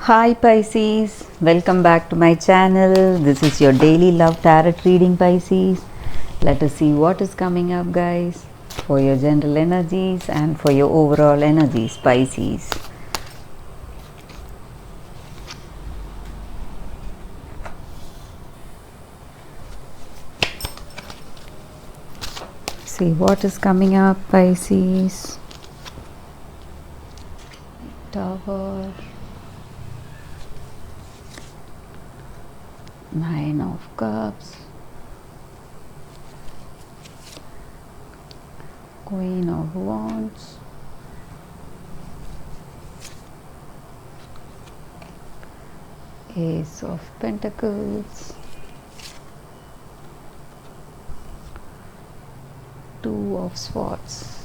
Hi Pisces, welcome back to my channel. This is your daily love tarot reading, Pisces. Let us see what is coming up, guys, for your general energies and for your overall energies, Pisces. See what is coming up, Pisces. Tower, Nine of Cups, Queen of Wands, Ace of Pentacles, Two of Swords.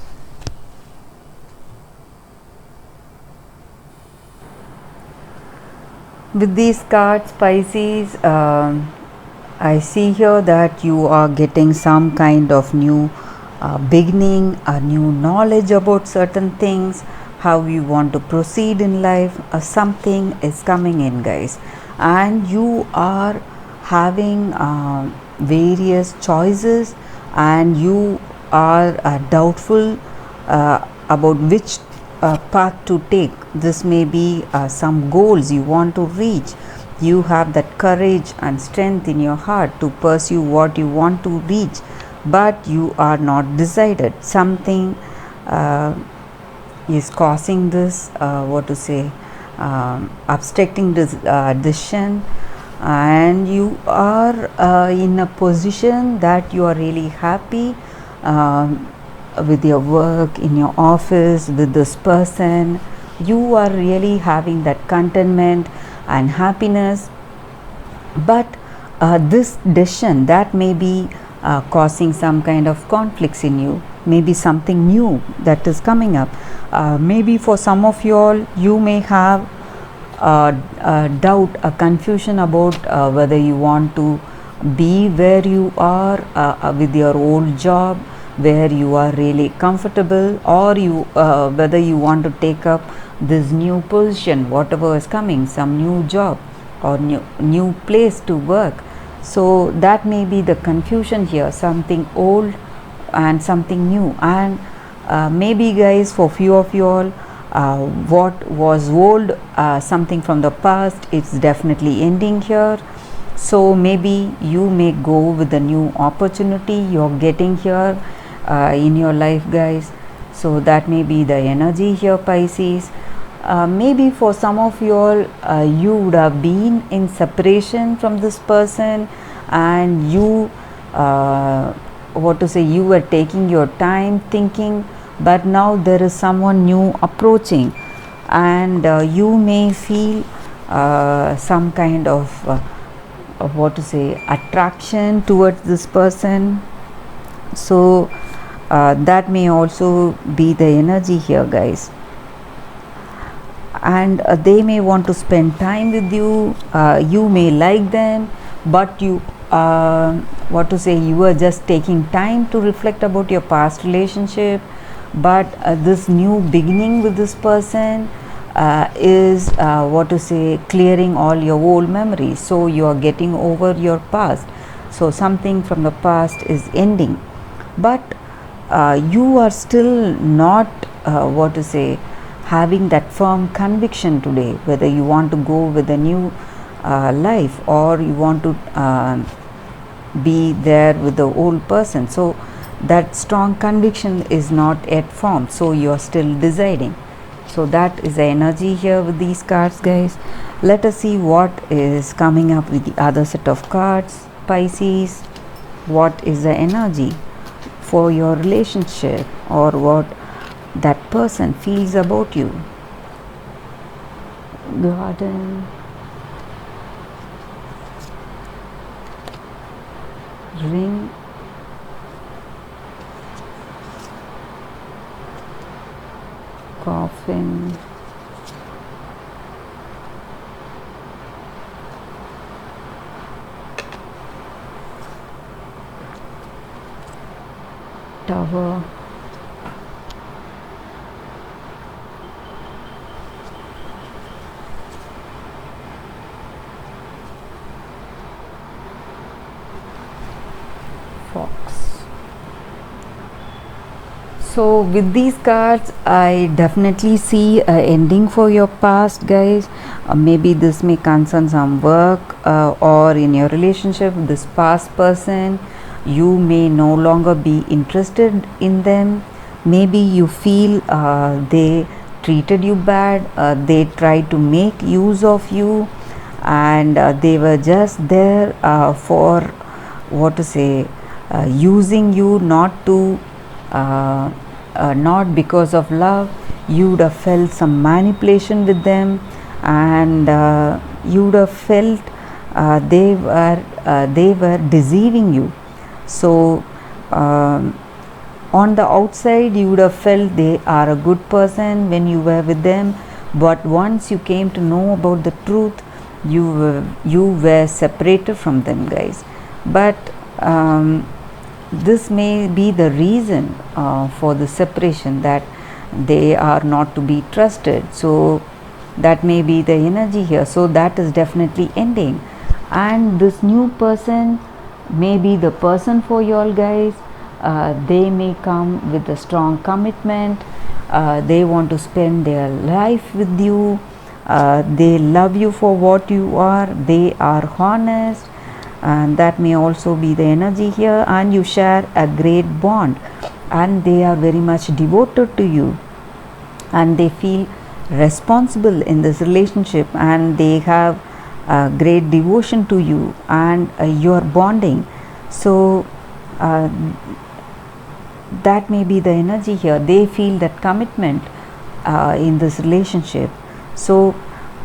With these cards, Pisces, I see here that you are getting some kind of new beginning, a new knowledge about certain things, how you want to proceed in life. Something is coming in, guys, and you are having various choices, and you are doubtful about which path to take. This may be some goals you want to reach. You have that courage and strength in your heart to pursue what you want to reach, but you are not decided. Something is causing this, obstructing this decision, and you are in a position that you are really happy with your work, in your office, with this person. You are really having that contentment and happiness, but this decision that may be causing some kind of conflicts in you, maybe something new that is coming up. Maybe for some of you all, you may have a doubt, a confusion about whether you want to be where you are with your old job, where you are really comfortable, or you whether you want to take up this new position, whatever is coming, some new job or new place to work. So that may be the confusion here, something old and something new. And maybe, guys, for few of you all, what was old, something from the past, it's definitely ending here. So maybe you may go with the new opportunity you're getting here in your life, guys. So that may be the energy here, Pisces. Maybe for some of you all, you would have been in separation from this person, and you you were taking your time thinking, but now there is someone new approaching, and you may feel some kind of attraction towards this person. So that may also be the energy here, guys. And they may want to spend time with you. You may like them, but you you are just taking time to reflect about your past relationship. But this new beginning with this person is clearing all your old memories. So you are getting over your past. So something from the past is ending, but you are still not having that firm conviction today, whether you want to go with a new life, or you want to be there with the old person. So that strong conviction is not yet formed, so you are still deciding. So that is the energy here with these cards, guys. Let us see what is coming up with the other set of cards, Pisces. What is the energy for your relationship, or what that person feels about you? Garden, ring, coffin, tower, Fox. So with these cards, I definitely see a ending for your past, guys. Maybe this may concern some work or in your relationship with this past person. You may no longer be interested in them. Maybe you feel they treated you bad, they tried to make use of you, and they were just there for what to say, using you, not because of love. You would have felt some manipulation with them, and you would have felt they were deceiving you. So on the outside you would have felt they are a good person when you were with them, but once you came to know about the truth, you were separated from them, guys. But this may be the reason for the separation, that they are not to be trusted. So that may be the energy here. So that is definitely ending, and this new person may be the person for you all, guys. They may come with a strong commitment. They want to spend their life with you. They love you for what you are. They are honest, and that may also be the energy here. And you share a great bond, and they are very much devoted to you, and they feel responsible in this relationship, and they have great devotion to you, and you are bonding. So that may be the energy here. They feel that commitment in this relationship. So,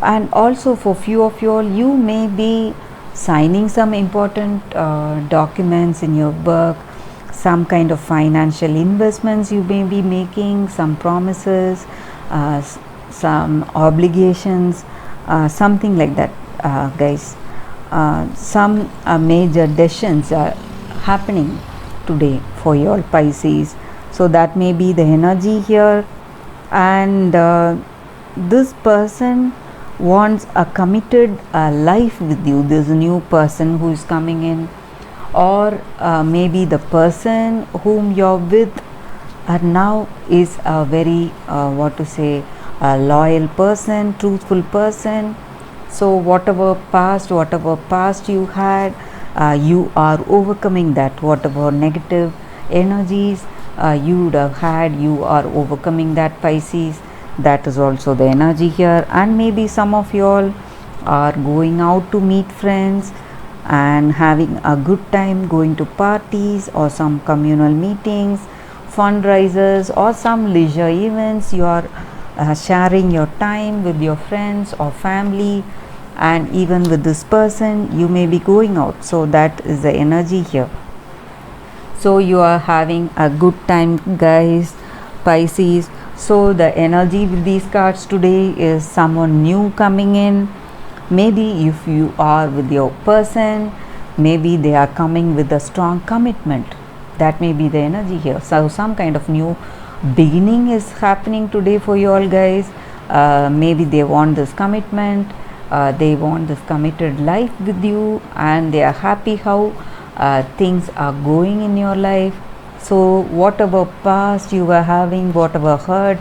and also for few of you all, you may be signing some important documents in your work, some kind of financial investments you may be making, some promises, some obligations, something like that, guys. Some major decisions are happening today for your Pisces. So that may be the energy here, and this person wants a committed life with you. This new person who is coming in, or maybe the person whom you're with now is a very what to say, a loyal person, truthful person. So whatever past you had, you are overcoming that. Whatever negative energies you would have had, you are overcoming that, Pisces. That is also the energy here. And maybe some of you all are going out to meet friends and having a good time, going to parties or some communal meetings, fundraisers, or some leisure events. You are sharing your time with your friends or family, and even with this person you may be going out. So that is the energy here. So you are having a good time, guys, Pisces. So the energy with these cards today is someone new coming in. Maybe if you are with your person, maybe they are coming with a strong commitment. That may be the energy here. So some kind of new beginning is happening today for you all, guys. Maybe they want this commitment, they want this committed life with you, and they are happy how things are going in your life. So whatever past you were having, whatever hurt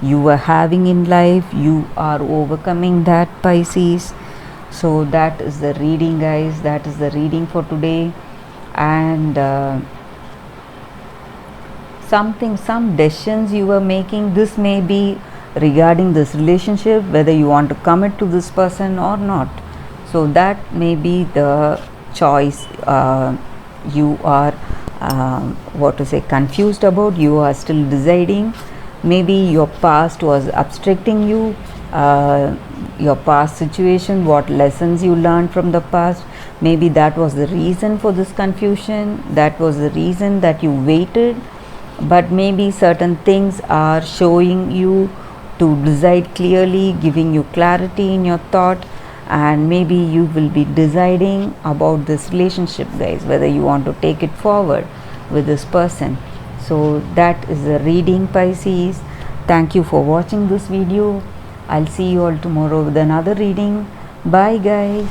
you were having in life, you are overcoming that, Pisces. So that is the reading, guys. That is the reading for today. And some decisions you were making, this may be regarding this relationship, whether you want to commit to this person or not. So that may be the choice you are what to say, confused about. You are still deciding. Maybe your past was obstructing you, your past situation, what lessons you learned from the past. Maybe that was the reason for this confusion, that was the reason that you waited. But maybe certain things are showing you to decide clearly, giving you clarity in your thought, and maybe you will be deciding about this relationship, guys, whether you want to take it forward with this person. So that is the reading, Pisces. Thank you for watching this video. I'll see you all tomorrow with another reading. Bye, guys.